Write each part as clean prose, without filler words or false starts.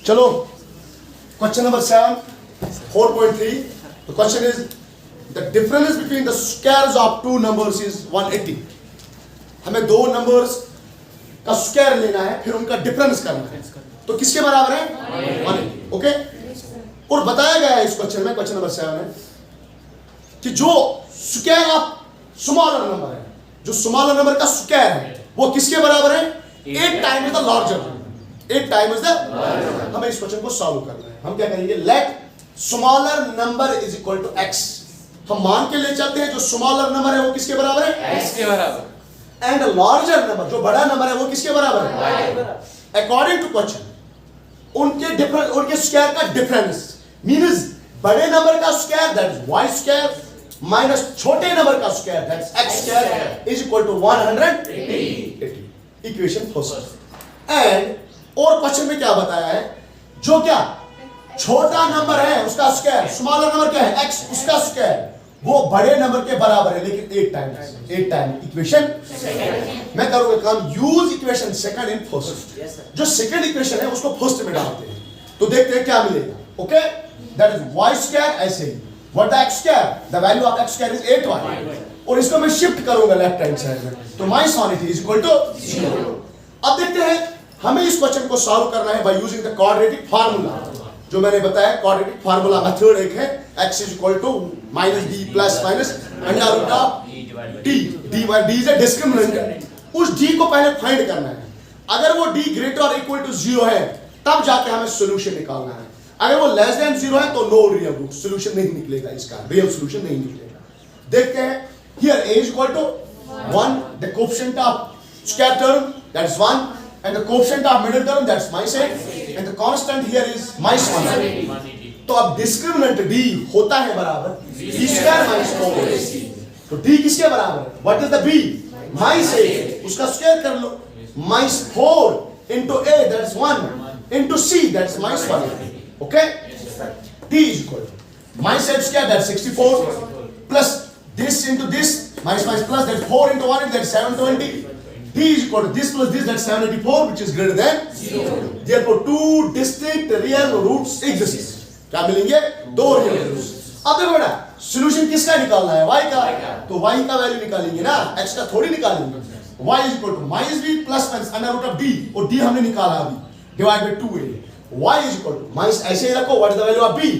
चलो question number 7 4.3. The question is the difference between the squares of two numbers is 180. हमें दो numbers का square लेना है, फिर उनका डिफरेंस करना है. तो किसके बराबर है? 180. ओके. और बताया गया है इस क्वेश्चन में, क्वेश्चन नंबर 7 है कि जो स्क्वायर ऑफ स्मॉलर नंबर है, जो स्मॉलर नंबर का स्क्वायर है वो किसके बराबर है? 8 times the larger. 8 times the larger. हमें इस क्वेश्चन को सॉल्व करना है. हम क्या करेंगे? Let smaller number is equal to x. हम मान के ले चलते हैं जो स्मॉलर नंबर है वो किसके बराबर है? x के बराबर. एंड लार्जर नंबर जो बड़ा नंबर है वो किसके बराबर है? अकॉर्डिंग टू क्वेश्चन उनके डिफरेंस, उनके स्क्वायर का डिफरेंस मींस बड़े नंबर का square that is y square minus छोटे नंबर का square that is x square is equal to 180. Equation first. And और क्वेश्चन में क्या बताया है? जो क्या छोटा नंबर है उसका स्क्वायर, स्मॉलर नंबर क्या है? x, उसका स्क्वायर वो बड़े नंबर के बराबर है लेकिन 8 टाइम्स. 8 टाइम इक्वेशन मैं करूंगा काम use equation second in first. जो सेकंड इक्वेशन है उसको फर्स्ट में डालते हैं तो देखते हैं क्या मिलेगा. Okay, that is y square. ऐसे ही what the x square, the value of x square is 8y. और इसको मैं शिफ्ट करूंगा लेफ्ट हैंड साइड में तो माइनस 180 इज इक्वल टू 0. अब देखते हैं हमें इस क्वेश्चन को सॉल्व करना है by using the quadratic formula. जो मैंने बताया क्वाड्रेटिक फार्मूला मेथड एक है x is equal to minus d plus minus under root of d. d is a discriminant. उस d को पहले फाइंड करना है. अगर वो d ग्रेटर और इक्वल टू 0 है तब जाके हमें सॉल्यूशन निकालना है. अगर वो लेस देन 0 है तो नो रियल रूट, सॉल्यूशन नहीं निकलेगा, इसका रियल सॉल्यूशन नहीं निकलेगा. देखते हैं. Here a is equal to 1, the coefficient of square term that is 1 and the coefficient of middle term that's minus 8 and the constant here is minus 1. तो अब discriminant d होता है बराबर d स्क्वायर माइनस 4ac. तो d किसके बराबर है? What is the b? minus 8. उसका स्क्वायर कर लो. minus 4 into a that's 1 into c that's minus 1. okay, d is equal to minus 8 square that's 64 plus this into this minus minus plus that's 4 into 1 that's 720. d is equal to this plus this that's 784 which is greater than 0. Therefore two distinct real roots exist. क्या मिलेंगे? दो real roots. अब देखो बेटा solution किसका निकालना है? y का. तो y का वैल्यू निकालेंगे ना, x का थोड़ी निकालेंगे. y is equal to minus b plus minus under root of d और d हमने निकाला अभी divide by 2a. y is equal to minus ऐसे ही रखो what is the value of b?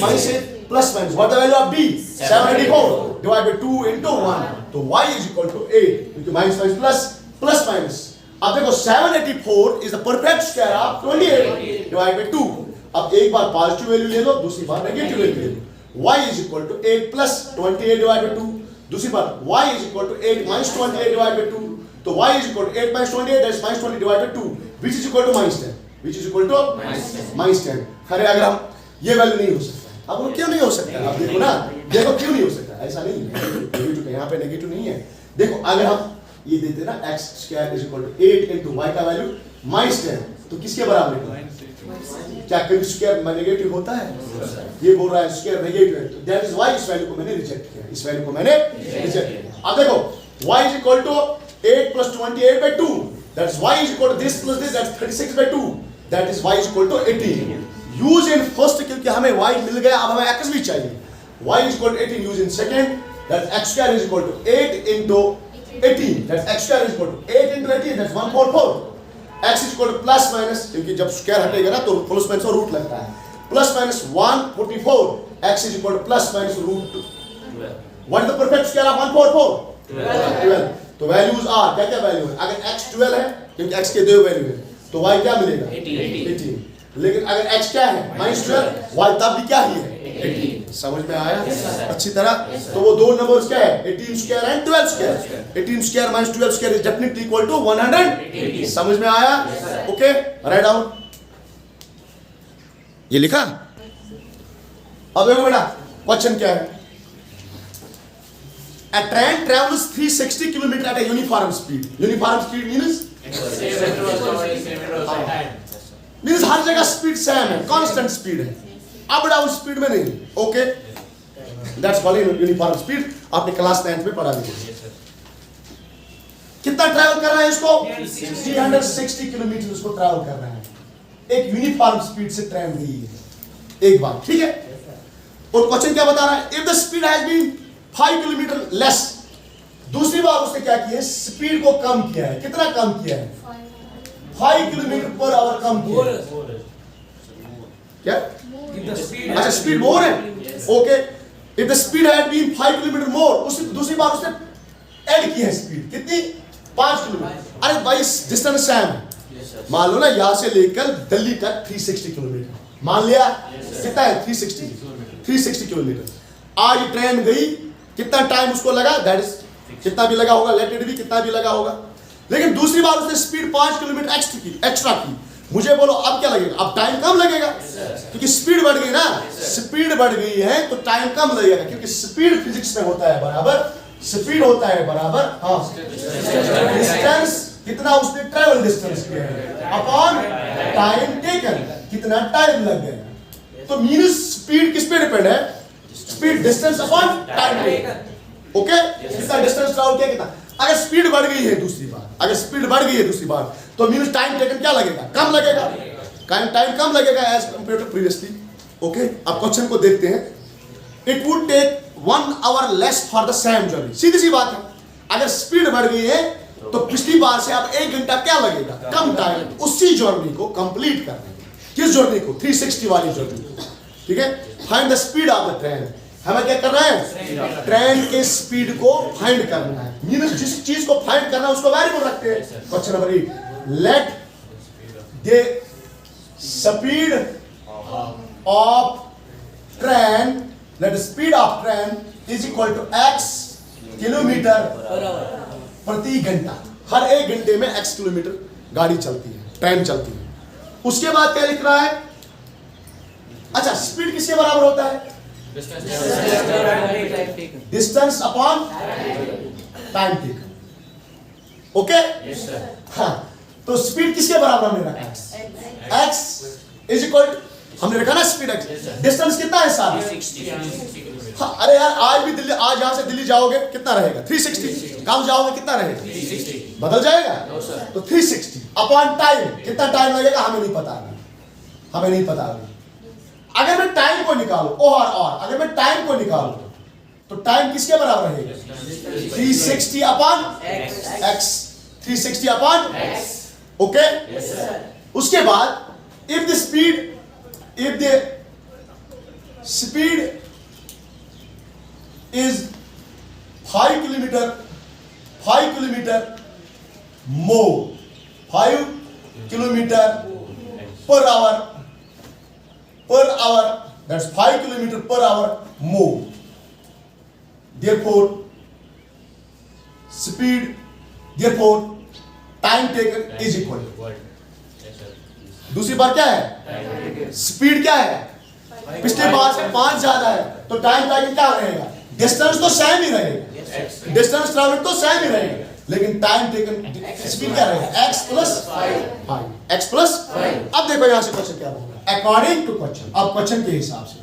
minus 8 plus minus what is the value of b? 784 divided by 2 into 1. तो y is equal to 8 क्योंकि minus minus plus plus minus. अब देखो 784 is the perfect square of 28 divide by 2. अब एक बार positive value ले लो, दूसरी बार negative value ले लो. y is equal to 8 plus 28 divide by 2. दूसरी बार y is equal to 8 minus 28 divide by 2. तो y is equal to 8 minus 28 that is minus 20 divide by 2 which is equal to minus 10. Which is equal to minus 10. अरे अगर हम ये value नहीं हो सकता. अब वो क्यों नहीं हो सकता? अब देखो ना, देखो क्यों नहीं हो सकता. ऐसा नहीं है, नेगेटिव यहाँ पे नेगेटिव नहीं है. देखो अगर हम ये देते ना x square is equal to 8 into y का वैल्यू माइनस 10 तो किसके बराबर है? क्या कभी स्क्वायर नेगेटिव होता है? ये बोल रहा है स्क्वायर नेगेटिव है तो दैट इज व्हाई इस वैल्यू को मैंने रिजेक्ट किया. इस वैल्यू को मैंने रिजेक्ट किया. अब देखो y is equal to 8 plus 28 by 2 that is y is equal to this plus this that is 36 by 2 that is y is equal to 18. Use in first क्योंकि हमें y मिल गया, अब हमें x भी चाहिए. y is equal to 18 use in second that x square is equal to 8 into 18 that's x square is equal to 8 into 18 that's 144. x is equal to plus minus क्योंकि जब square हटेगा ना तो प्लस माइनस और root लगता है. Plus minus 144 x is equal to plus minus root 12. what is the perfect square of 144? 12. तो values are क्या क्या वैल्यू है? अगर x 12 है क्योंकि x के दो वैल्यू है तो y क्या मिलेगा? 18. लेकिन अगर x क्या है? -12 y तब भी क्या ही है? 18. समझ में आया अच्छी तरह? तो वो दो नंबर्स क्या है? 18 square and 12 square. 18 square minus 12 square is definitely equal to 180. समझ में आया? Okay, write down. ये लिखा. अब देखो बेटा क्वेश्चन क्या है? A train travels 360 km at a uniform speed. Uniform speed means हर जगह स्पीड सेम है, कांस्टेंट स्पीड है, अप डाउन स्पीड में नहीं. Okay, that's called uniform speed. आपने क्लास 9th में पढ़ा दिया. कितना ट्रैवल कर रहा है इसको? 360 किलोमीटर उसको ट्रैवल कर रहा है. एक यूनिफॉर्म स्पीड से ट्रेन गई है, एक बात, ठीक है। और क्वेश्चन क्या बता रहा है, if the speed has been 5 kilometre less, दूसरी बार उसने क्या किया है, स्पीड को कम किया है। कितना कम किया है? 5 किलोमीटर पर आवर कम किया है। क्या? अच्छा, स्पीड मोर है, okay. If the speed had been 5 kilometre more, उस दूसरी बार उसने ऐड की है स्पीड, कितनी? 5 किलोमीटर। अरे भाई डिस्टेंस सेम है, मान लो ना यहां से लेकर दिल्ली तक 360 किलोमीटर, मान लिया कितना है? 360 किलोमीटर। आज ट्रेन गई, कितना टाइम उसको लगा? दैट इज कितना भी लगा होगा, लेट इट बी, कितना भी लगा होगा। लेकिन दूसरी बार उसने स्पीड 5 किलोमीटर एक्स्ट्रा की। मुझे बोलो अब क्या लगेगा? अब टाइम कम लगेगा, क्योंकि स्पीड बढ़ गई ना। स्पीड बढ़ गई है तो टाइम कम लगेगा, क्योंकि स्पीड फिजिक्स में होता है बराबर, स्पीड होता है बराबर, हाँ, डिस्टेंस, कितना उसने ट्रेवल डिस्टेंस किया है, अपॉन टाइम टेकन, कितना टाइम लग गया। तो मींस स्पीड किस पे डिपेंड है? Speed distance upon time taken, okay. कितना डिस्टेंस ट्रैवल किया, कितना। अगर स्पीड बढ़ गई है दूसरी बार, अगर स्पीड बढ़ गई है दूसरी बार, तो मींस टाइम टेकन क्या लगेगा? कम लगेगा, टाइम कम लगेगा as compare to previously, okay. अब क्वेश्चन को देखते हैं। It would take 1 hour less for the same journey, सीधी सी बात है। अगर स्पीड बढ़ गई है तो पिछली बार से अब 1 घंटा क्या लगेगा? कम टाइम उसी जर्नी को कंप्लीट करने में। किस जर्नी को? 360 वाली जर्नी, ठीक है। Find the speed of the train, हमें क्या करना है? ट्रेन के स्पीड को फाइंड करना है। मींस जिस चीज को फाइंड करना है उसको वेरिएबल रखते हैं। Question number 8, let the speed of train, let the speed of train is equal to x kilometre प्रति घंटा। हर 1 घंटे में x किलोमीटर गाड़ी चलती है, ट्रेन चलती है। उसके बाद क्या लिख रहा है? अच्छा, स्पीड किसके बराबर होता है? Distance upon time taken, okay. हाँ, तो स्पीड किसके बराबर हमने रखा? x इज इक्वल, हमने रखा ना स्पीड x। डिस्टेंस कितना है सारा? हाँ, अरे यार आज भी दिल्ली, आज यहां से दिल्ली जाओगे कितना रहेगा? 360। गांव जाओगे कितना रहेगा? 360। बदल जाएगा? तो 360 अपॉन टाइम, कितना टाइम लगेगा हमें नहीं पता, हमें नहीं पता। अगर मैं टाइम को निकालूं, और अगर मैं टाइम को निकालूं तो टाइम किसके बराबर रहेगा? 360 upon x, 360 upon x, okay. उसके बाद if the speed is 5 kilometre more, 5 kilometre पर hour, that's 5 kilometer per hour more. Therefore time taken is equal. दूसरी बार क्या है? स्पीड क्या है? पिछले बार से 5 ज्यादा है, तो टाइम टेकन क्या रहेगा? डिस्टेंस तो सेम ही रहेगा, डिस्टेंस ट्रैवल तो सेम ही रहेगा, लेकिन टाइम टेकन स्पीड क्या रहेगा? x plus 5। अब देखो यहां से क्वेश्चन क्या होगा, अकॉर्डिंग टू क्वेश्चन। अब क्वेश्चन के हिसाब से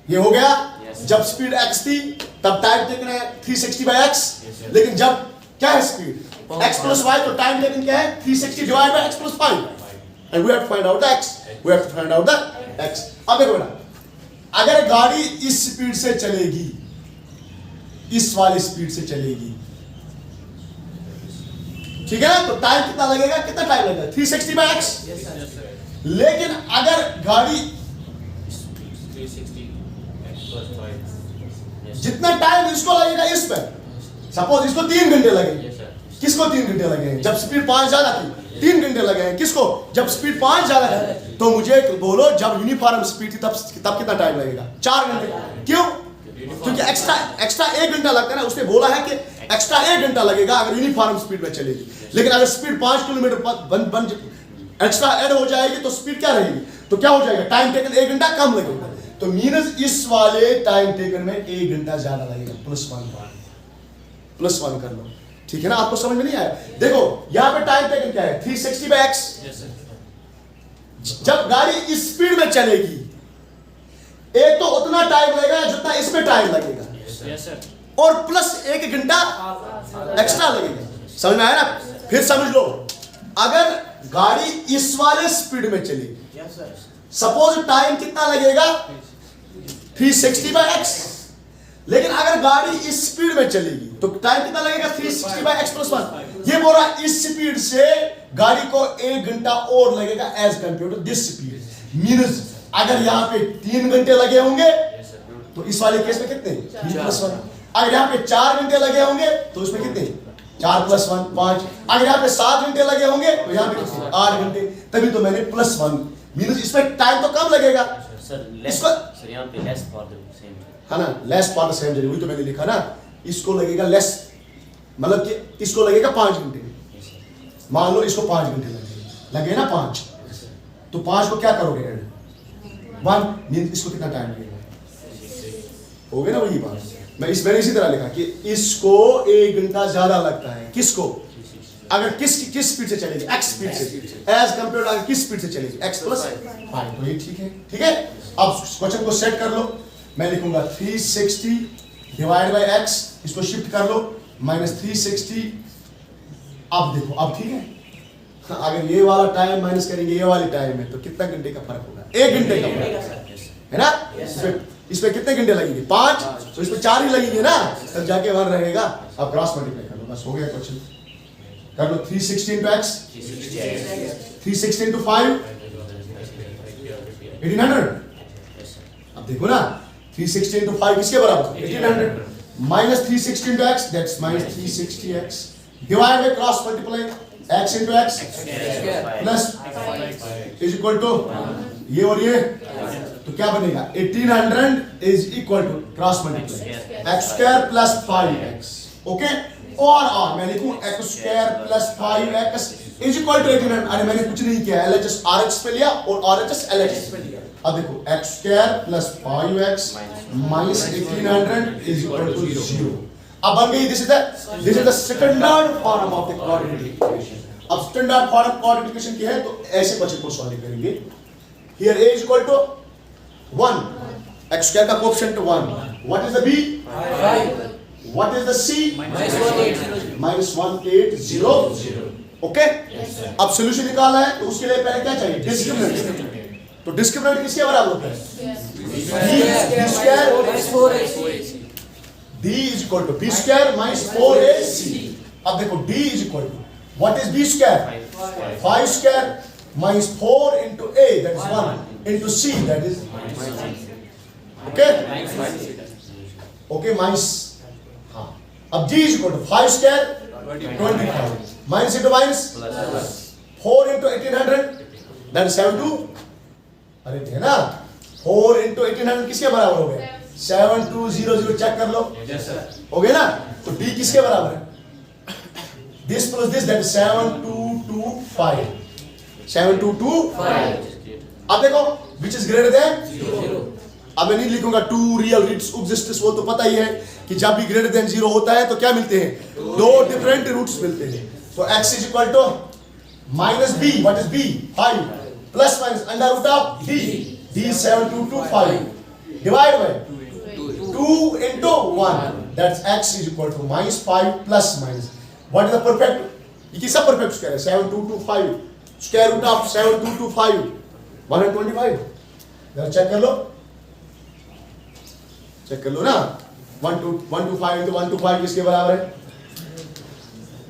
ये हो गया, जब स्पीड x थी तब टाइम टेकन है 360/x, लेकिन जब क्या है स्पीड x प्लस 5, तो टाइम टेकन क्या है? 360 divide by x plus 5, and we have to find out the x, we have to find out the x। अब देखो बेटा, अगर गाड़ी इस स्पीड से चलेगी, इस वाली स्पीड से चलेगी, ठीक है ना, तो टाइम कितना लगेगा? कितना टाइम लगेगा? 360/x। लेकिन अगर गाड़ी जितना टाइम इसको लगेगा इस पर, सपोज इसको 3 घंटे लगेंगे, किसको 3 घंटे लगेंगे? जब स्पीड 5 ज्यादा थी 3 घंटे लगे, किसको? जब स्पीड 5 ज्यादा थी। तो मुझे बोलो जब यूनिफॉर्म स्पीड थी तब कितना टाइम लगेगा? 4 घंटे। क्यों? क्योंकि एक्स्ट्रा 1 घंटा लगता है ना, उसने बोला है कि एक्स्ट्रा 1 घंटा लगेगा अगर यूनिफॉर्म स्पीड में चलेगी। लेकिन अगर स्पीड 5 किलोमीटर एक्स्ट्रा ऐड हो जाएगी तो स्पीड क्या रहेगी? तो क्या हो जाएगा? टाइम टेकन 1 घंटा कम लगेगा। तो मीनस इस वाले टाइम टेकन में 1 घंटा ज्यादा लगेगा, प्लस 1 कर लो, ठीक है ना। आपको समझ में नहीं आया? देखो यहां पे टाइम टेकन क्या है? 360/x। जब गाड़ी इस स्पीड में चलेगी, एक तो उतना टाइम लगेगा जितना इसमें टाइम लगेगा, और प्लस 1 घंटा एक्स्ट्रा लगेगा। समझ में आया ना? फिर समझ लो, अगर गाड़ी इस वाले स्पीड में चलेगी, सपोज टाइम कितना लगेगा 360/x, लेकिन अगर गाड़ी इस स्पीड में चलेगी तो टाइम कितना लगेगा 360/x + 1। ये बोल रहा है इस स्पीड से गाड़ी को 1 घंटा और लगेगा as compare to this speed. Means अगर यहाँ पे 3 घंटे लगे होंगे तो इस वाले केस में कितने 3+1। अगर यहाँ पे 4 घंटे लगे होंगे तो इसमें कितने 4+1 5। अगर यहाँ पे 7 घंटे लगे होंगे तो यहाँ पे कितने 8 घंटे, तभी तो मैंने +1। मींस इसमें टाइम तो कम लगेगा इसको, सर यहाँ पे लेस फॉर द सेम, है ना, less for the same journey, वही तो मैंने लिखा ना। इसको लगेगा लेस, मतलब कि इसको लगेगा 5 घंटे, मान लो इसको 5 घंटे लगे ना 5, तो 5 को क्या करोगे ऐड 1, मींस इसको कितना टाइम लगेगा, हो गया ना वही बात। मैंने इसी तरह लिखा कि इसको 1 घंटा ज्यादा लगता है, किसको, अगर किस स्पीड से चलेगी x स्पीड से, एज कंपेयर अगर किस स्पीड से चलेगी x + 5, तो ये ठीक है। ठीक है, अब क्वेश्चन को सेट कर लो। मैं लिखूंगा 360/x, इसको शिफ्ट कर लो -360। अब देखो, अब ठीक है, अगर ये वाला टाइम माइनस करेंगे ये वाली टाइम में तो कितना घंटे का फर्क होगा, 1 घंटे का फर्क है ना। इसमें कितने घंटे लगेंगे 5, तो इसमें 4 ही लगेंगे ना, तब जाके 1 रहेगा। अब क्रॉस मल्टीप्लाई कर लो, बस हो गया क्वेश्चन। कर लो 360 × x, 360 × 5 1800। अब देखो ना 360 × 5 किसके बराबर 1800, -360 × x, that's -360x, divide by cross multiply x × x plus is equal to ये और ये, तो क्या बनेगा 1800 is equal to cross multiply x² + 5x। Okay, और मैं लिखूं x² + 5x is equal to 1800। अरे मैंने कुछ नहीं किया, LHS RHS पे लिया और RHS LHS पे लिया। अब देखो x² + 5x minus 1800 is equal to 0। अब बन गई this is the standard form of the quadratic equation. अब स्टैंडर्ड फॉर्म क्वाड्रेटिक इक्वेशन की है तो ऐसे क्वेश्चन को सॉल्व करेंगे। Here a is equal to 1, x² का coefficient 1, what is the b 5, what is the c -1800। Okay, अब solution निकालना है तो उसके लिए पहले क्या चाहिए डिस्क्रिमिनेंट। तो डिस्क्रिमिनेंट किसके बराबर होता है d is equal to b² - 4ac। अब देखो d is equal to what is b², 5² - 4 × a, that is 1, × c, that is okay minus। अब g is equal to 5² 25 minus into minus 4 × 1800, that is 72। अरे है ना 4 × 1800 किसके बराबर हो गए 7200। चेक कर लो, हो गया ना। तो d किसके बराबर है this plus this, that is 7225 7225। अब देखो which is greater than 0। अब मैं नहीं लिखूंगा 2 रियल रूट्स एक्सिस्ट, वो तो पता ही है कि जब भी ग्रेटर देन 0 होता है तो क्या मिलते हैं 2 डिफरेंट रूट्स मिलते हैं। तो x is equal to -b, what is b 5 plus minus under root of d, d 7225 divide by 2 into 1, that's x is equal to -5 plus minus what is the perfect, ये किसका perfect square है 7225, square root of 7225 125। जरा check कर लो, check कर लो ना 125 into 125 किसके बराबर है,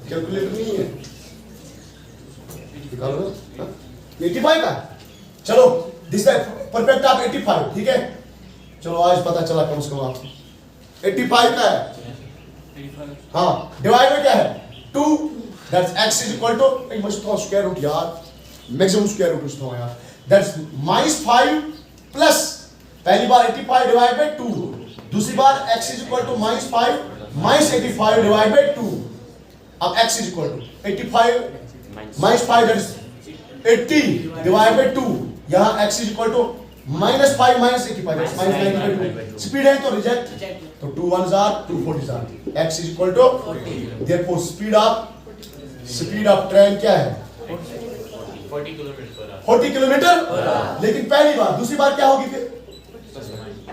कैलकुलेटर नहीं है, निकालो ना 85 का। चलो दिस इज परफेक्ट ऑफ 85, ठीक है। चलो आज पता चला कम से कम आपको 85 का है। हाँ, डिवाइड में क्या है 2, that's x is equal to मस्त स्क्वायर रूट यार, मैक्सिमम स्क्वायर रूट उसका यार, दैट्स -5 प्लस पहली बार 85 डिवाइड बाय 2, दूसरी बार x is equal to -5 minus 85 divide by 2। अब x is equal to 85 -5, that is 80 divide by 2। यहां x is equal to -5 minus 85, that's -92। Speed है तो रिजेक्ट, तो 2 1s are 2 40s are, x is equal to 40। Speed of train क्या है 40 kilometre. लेकिन पहली बार, दूसरी बार क्या होगी फिर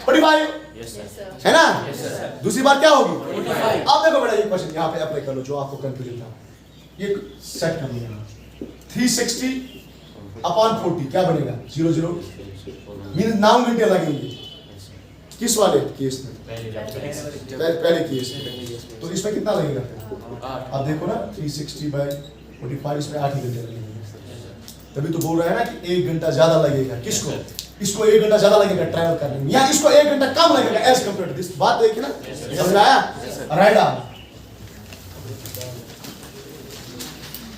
45 है ना, दूसरी बार क्या होगी 45। अब देखो बेटा ये क्वेश्चन यहाँ पे अप्लाई कर लो जो आपको कंफ्यूजन था, ये सेट कर लिया 360 अपॉन 40 क्या बनेगा 0 मीन 9 घंटे लगेंगे किस वाले केस में पहले केस में तो इसमें कितना लगेगा आप देखो ना 360 बाय 45 इसमें 8 ही घंटे लगेंगे तभी तो बोल रहा है ना कि 1 घंटा ज्यादा लगेगा किसको इसको 1 घंटा ज्यादा लगेगा ट्रैवल करने में या इसको 1 घंटा कम लगेगा एज कम्पेयर टू दिस बात देखिए ना समझ आया राइट